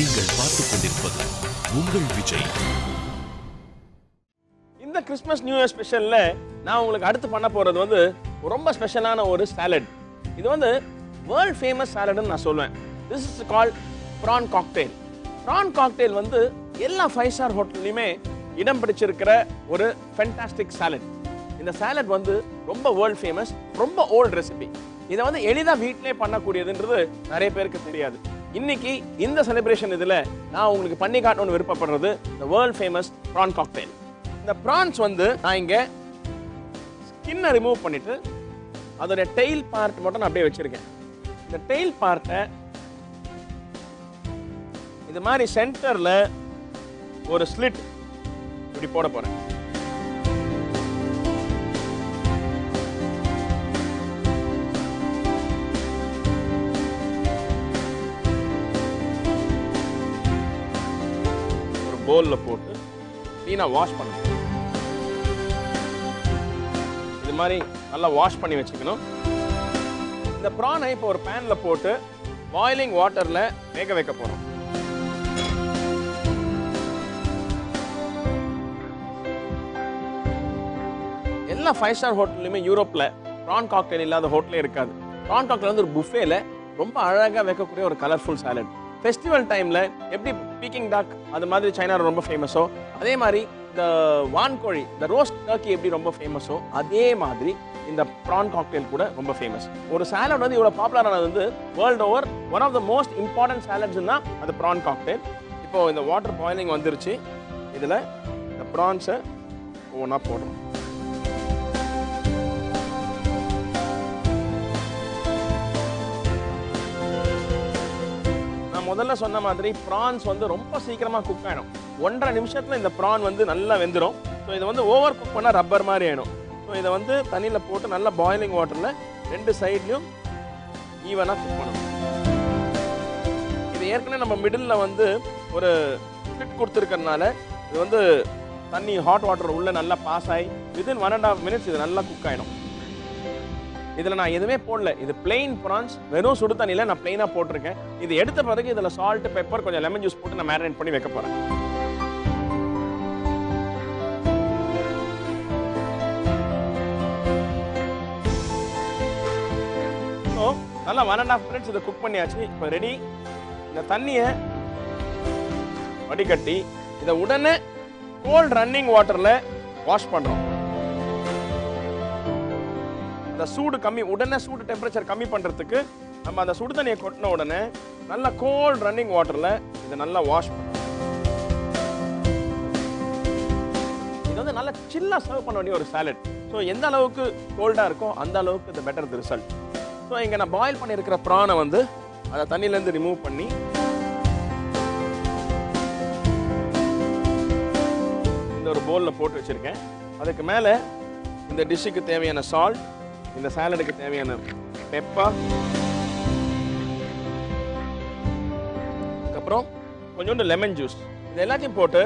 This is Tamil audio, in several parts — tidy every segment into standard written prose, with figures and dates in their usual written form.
நீங்கள் பார்த்துக் கொண்டிருப்பது உங்கள் விஜய். இந்த கிறிஸ்மஸ் நியூ இயர் ஸ்பெஷல்ல நான் உங்களுக்கு அடுத்து பண்ண போறது வந்து ரொம்ப ஸ்பெஷலான ஒரு சாலட். இது வந்து வேர்ல்ட் ஃபேமஸ் சாலட்னு நான் சொல்வேன். This is called prawn cocktail. Prawn cocktail வந்து எல்லா 5 ஸ்டார் ஹோட்டல்லையுமே இடம் பிடிச்சிருக்கிற ஒரு ஃபென்டாஸ்டிக் சாலட். இந்த சாலட் வந்து ரொம்ப வேர்ல்ட் ஃபேமஸ், ரொம்ப ஓல்ட் ரெசிபி. இதை வந்து எளிதாக வீட்டிலே பண்ணக்கூடியதுன்றது நிறைய பேருக்கு தெரியாது. இன்னைக்கு இந்த செலிப்ரேஷன் இதில் நான் உங்களுக்கு பண்ணி காட்டணும்னு விருப்பப்படுறது இந்த வேர்ல்ட் ஃபேமஸ் ப்ரான் காக்டெயில். இந்த ப்ரான்ஸ் வந்து நான் இங்கே ஸ்கின்னை ரிமூவ் பண்ணிட்டு அதோடைய டெயில் பார்ட் மட்டும் நான் அப்படியே வச்சிருக்கேன். இந்த டெயில் பார்ட்டை இது மாதிரி சென்டரில் ஒரு ஸ்லிட் இப்படி போட போகிறேன். பவுல்ல போட்டு க்ளீனாக வாஷ் பண்ணணும். இது மாதிரி நல்லா வாஷ் பண்ணி வச்சுக்கணும். இந்த ப்ரானை இப்போ ஒரு பேன்ல போட்டு பாயிலிங் வாட்டர்ல வேக வைக்க போறோம். எல்லா 5 ஸ்டார் ஹோட்டல்லையுமே யூரோப்ல ப்ரான் காக்டெயில் இல்லாத ஹோட்டலே இருக்காது. ப்ரான் காக்டெயில் வந்து ஒரு புஃபேல ரொம்ப அழகாக வைக்கக்கூடிய ஒரு கலர்ஃபுல் சாலட். ஃபெஸ்டிவல் டைம்ல எப்படி பீக்கிங் டாக் அது மாதிரி சைனால ரொம்ப ஃபேமஸோ, அதே மாதிரி இந்த வான்கோழி இந்த ரோஸ்ட் டர்க்கி எப்படி ரொம்ப ஃபேமஸோ, அதே மாதிரி இந்த ப்ரான் காக்டெயில் கூட ரொம்ப ஃபேமஸ். ஒரு சாலட் வந்து இவ்வளோ பாப்புலரானது வந்து world over one of the most important சாலட்ஸ்னா அது ப்ரான் காக்டெயில். இப்போ இந்த வாட்டர் பாயிலிங் வந்துருச்சு. இதில் இந்த ப்ரான்ஸை ஒவ்வொன்றா போடுறோம். முதல்ல சொன்ன மாதிரி ப்ரான்ஸ் வந்து ரொம்ப சீக்கிரமா குக் ஆயிடும். 1.5 நிமிஷத்துல இந்த ப்ரான் வந்து நல்லா வெந்துடும். ஸோ இதை வந்து ஓவர் குக் பண்ணால் ரப்பர் மாதிரி ஆயிடும். ஸோ இதை வந்து தண்ணியில் போட்டு நல்லா பாயிலிங் வாட்டரில் 2 சைட்லையும் ஈவனாக குக் பண்ணணும். இது ஏற்கனவே நம்ம மிடில் வந்து ஒரு ஸ்பிட் கொடுத்துருக்கறனால இது வந்து தண்ணி ஹாட் வாட்டர் உள்ள நல்லா பாஸ் ஆகி வித்தின் 1.5 மினிட்ஸ் இது நல்லா குக் ஆகிடும். இதில் நான் எதுவுமே போடல. இது பிளெயின் ப்ரான்ஸ், வெறும் சுடு தண்ணியில் நான் பிளெயினாக போட்டிருக்கேன். இது எடுத்த பிறகு இதில் சால்ட், பெப்பர், கொஞ்சம் லெமன் ஜூஸ் போட்டு நான் மேரினேட் பண்ணி வைக்க போகிறேன். ஸோ நல்லா 1.5 மினிட்ஸ் இதை குக் பண்ணியாச்சு. இப்போ ரெடி. இந்த தண்ணியை வடிகட்டி இதை உடனே கோல்ட் ரன்னிங் வாட்டரில் வாஷ் பண்ணுறோம். சூடு கம்மி, உடனே சூடு டெம்பரேச்சர் கம்மி பண்றதுக்கு நம்ம அந்த சுடு தண்ணியை கொட்டின உடனே நல்ல கோல்ட் ரன்னிங் வாட்டர்ல இதை நல்லா வாஷ் பண்ணணும். இது வந்து நல்லா சில்லா சர்வ் பண்ண வேண்டிய ஒரு சாலட். ஸோ எந்த அளவுக்கு கோல்டா இருக்கோ அந்த அளவுக்கு இது பெட்டர் ரிசல்ட். ஸோ இங்க நான் பாயில் பண்ணியிருக்கிற ப்ரானை வந்து அதை தண்ணியிலேருந்து ரிமூவ் பண்ணி இந்த ஒரு பவுலில் போட்டு வச்சிருக்கேன். அதுக்கு மேலே இந்த டிஷ்ஷுக்கு தேவையான சால்ட், இந்த சாலடுக்கு தேவையான பெப்பர், அதுக்கப்புறம் கொஞ்சோண்டு லெமன் ஜூஸ், இது எல்லாத்தையும் போட்டு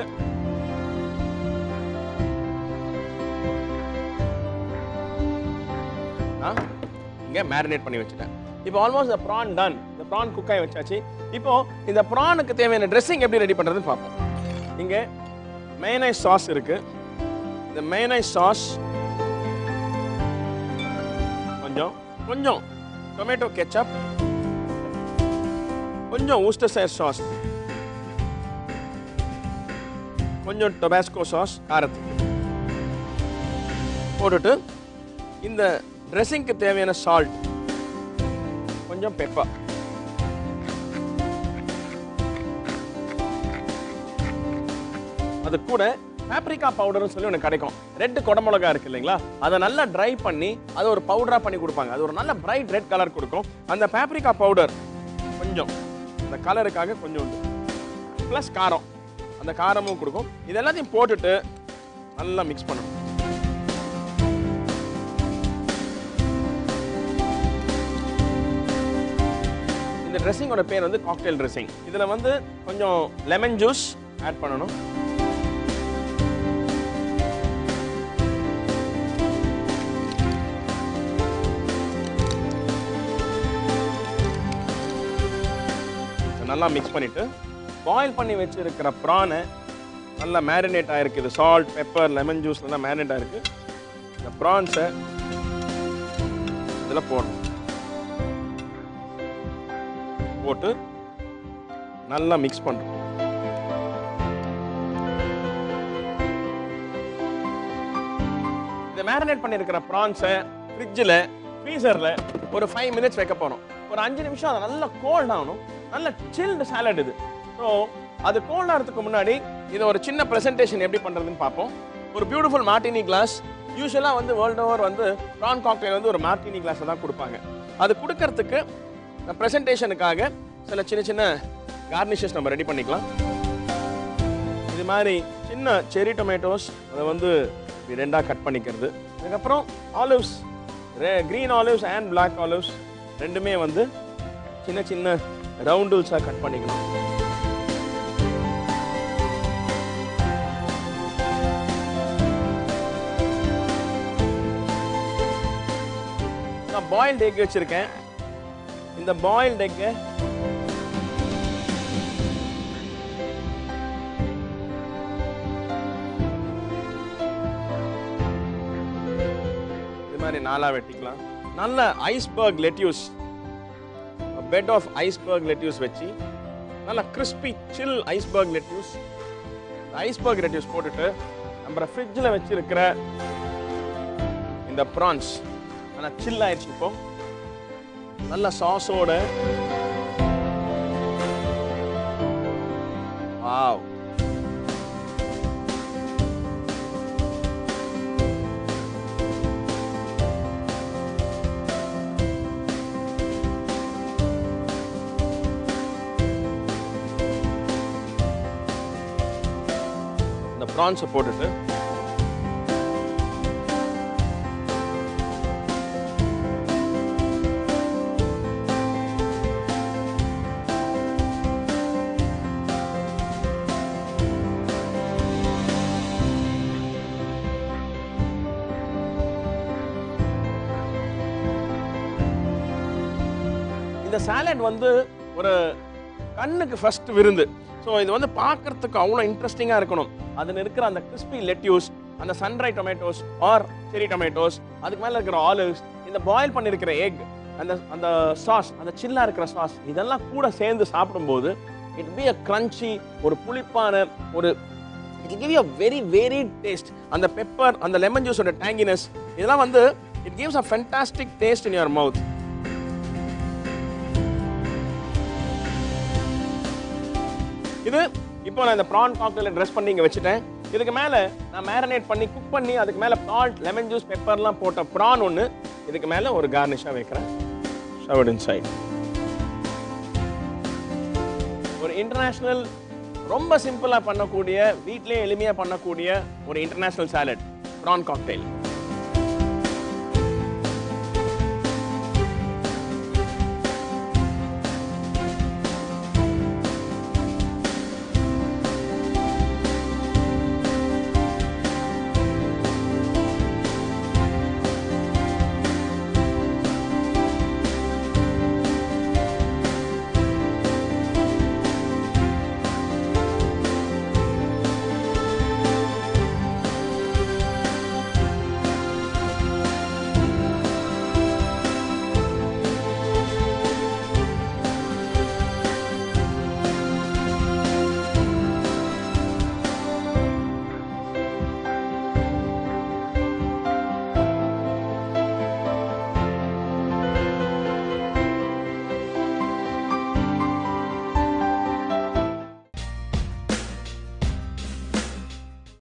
இங்கே மேரினேட் பண்ணி வச்சுட்டேன். இப்போ ஆல்மோஸ்ட் இந்த ப்ரான் டன். இந்த ப்ரான் குக் ஆகி வச்சாச்சு. இப்போ இந்த ப்ரானுக்கு தேவையான ட்ரெஸ்ஸிங் எப்படி ரெடி பண்ணுறதுன்னு பார்ப்போம். இங்கே மேயோனைஸ் சாஸ் இருக்கு. இந்த மேயோனைஸ் சாஸ் கொஞ்சம் டொமேட்டோ கெச்சப், கொஞ்சம் ஊஸ்டர்ஷயர் சாஸ், கொஞ்சம் டொபாஸ்கோ சாஸ் காரத்துக்கு போட்டுட்டு இந்த ட்ரெஸ்ஸிங்க்கு தேவையான சால்ட், கொஞ்சம் பெப்பர், அது கூட பேப்ரிகா பவுடர்னு சொல்லி ஒன்று கிடைக்கும். ரெட் குடமிளகா இருக்கு இல்லைங்களா, அதை நல்லா ட்ரை பண்ணி அதை ஒரு பவுடரா பண்ணி கொடுப்பாங்க. அது ஒரு நல்ல பிரைட் ரெட் கலர் கொடுக்கும். அந்த பேப்ரிகா பவுடர் கொஞ்சம் அந்த கலருக்காக கொஞ்சம் ப்ளஸ் காரம், அந்த காரமும் கொடுக்கும். இது எல்லாத்தையும் போட்டுட்டு நல்லா மிக்ஸ் பண்ணணும். இந்த ட்ரெஸ்ஸிங்கோட பேர் வந்து காக்டெயில் ட்ரெஸ்ஸிங். இதில் வந்து கொஞ்சம் லெமன் ஜூஸ் ஆட் பண்ணணும். நல்லா மிக்ஸ் பண்ணிட்டு பாயில் பண்ணி வச்சிருக்கிற ப்ரானை நல்லா மேரினேட் ஆகிருக்கு. இது சால்ட், பெப்பர், லெமன் ஜூஸ்லாம் மேரினேட் ஆகிருக்கு. இந்த ப்ரான்ஸை இதில் போடணும். போட்டு நல்லா மிக்ஸ் பண்ணுறோம். இந்த மேரினேட் பண்ணியிருக்கிற ப்ரான்ஸை ஃப்ரிட்ஜில், ஃப்ரீசரில் ஒரு 5 minutes வைக்க போகிறோம். ஒரு 5 நிமிஷம் அதை நல்லா கோல்ட் ஆகணும். நல்ல சில்டு சாலட் இது. ஸோ அது கோல்ட் ஆகிறதுக்கு முன்னாடி இதை ஒரு சின்ன ப்ரெசன்டேஷன் எப்படி பண்ணுறதுன்னு பார்ப்போம். ஒரு பியூட்டிஃபுல் மார்டினி கிளாஸ். யூஸ்வலாக வந்து வேர்ல்டு ஓவர் வந்து ப்ரான் காக்டெயில் வந்து ஒரு மார்டினி கிளாஸை தான் கொடுப்பாங்க. அது கொடுக்கறதுக்கு ப்ரெசன்டேஷனுக்காக சில சின்ன சின்ன கார்னிஷஸ் நம்ம ரெடி பண்ணிக்கலாம். இது மாதிரி சின்ன செரி டொமேட்டோஸ், அதை வந்து ரெண்டாக கட் பண்ணிக்கிறது. அதுக்கப்புறம் olives, green olives and black olives ரெண்டுமே வந்து சின்ன சின்ன ரவுண்டுல்ஸாக கட் பண்ணிக்கணும். நான் பாயில்டு எக் வச்சுருக்கேன். இந்த பாயில்டு எக்கை இது மாதிரி நாலா வெட்டிக்கலாம். நல்ல iceberg lettuce, bed of iceberg lettuce வச்சு நல்ல crispy chill iceberg lettuce, iceberg lettuce போட்டுட்டு நம்ம ஃப்ரிட்ஜில் வச்சிருக்கிற இந்த ப்ரான்ஸ் நல்லா சில் ஆயிடுச்சு. இப்போ நல்ல சாஸோட வாவ், இந்த ப்ரான்ஸை போட்டுட்டு இந்த சாலட் வந்து ஒரு கண்ணுக்கு ஃபர்ஸ்ட் விருந்து. ஸோ இது வந்து பார்க்கறதுக்கு அவ்வளோ இன்ட்ரெஸ்டிங்காக இருக்கணும். அதில் இருக்கிற அந்த கிறிஸ்பி லெட்யூஸ், அந்த சன்ட்ரை டொமேட்டோஸ் ஆர் செரி டொமேட்டோஸ், அதுக்கு மேலே இருக்கிற ஆலிவ்ஸ், இந்த பாயில் பண்ணியிருக்கிற எக், அந்த சாஸ், அந்த சில்லாக இருக்கிற சாஸ், இதெல்லாம் கூட சேர்ந்து சாப்பிடும்போது இட் பி அ கிரன்ச்சி, ஒரு புளிப்பான ஒரு it give you a very varied taste. அந்த பெப்பர், அந்த லெமன் ஜூஸோட டேங்கினஸ், இதெல்லாம் வந்து it gives a fantastic taste in your mouth. இது இப்போ நான் இந்த ப்ரான் காக்டெயிலை ட்ரெஸ் பண்ணி இங்கே வச்சுட்டேன். இதுக்கு மேலே நான் மேரினேட் பண்ணி குக் பண்ணி அதுக்கு மேலே சால்ட், லெமன் ஜூஸ், பெப்பர்லாம் போட்ட ப்ரான் ஒன்று இதுக்கு மேலே ஒரு கார்னிஷாக வைக்கிறேன். Showered inside. ஒரு இன்டர்நேஷ்னல், ரொம்ப சிம்பிளாக பண்ணக்கூடிய, வீட்டிலே எளிமையாக பண்ணக்கூடிய ஒரு இன்டர்நேஷ்னல் சாலட் ப்ரான் காக்டெயில்.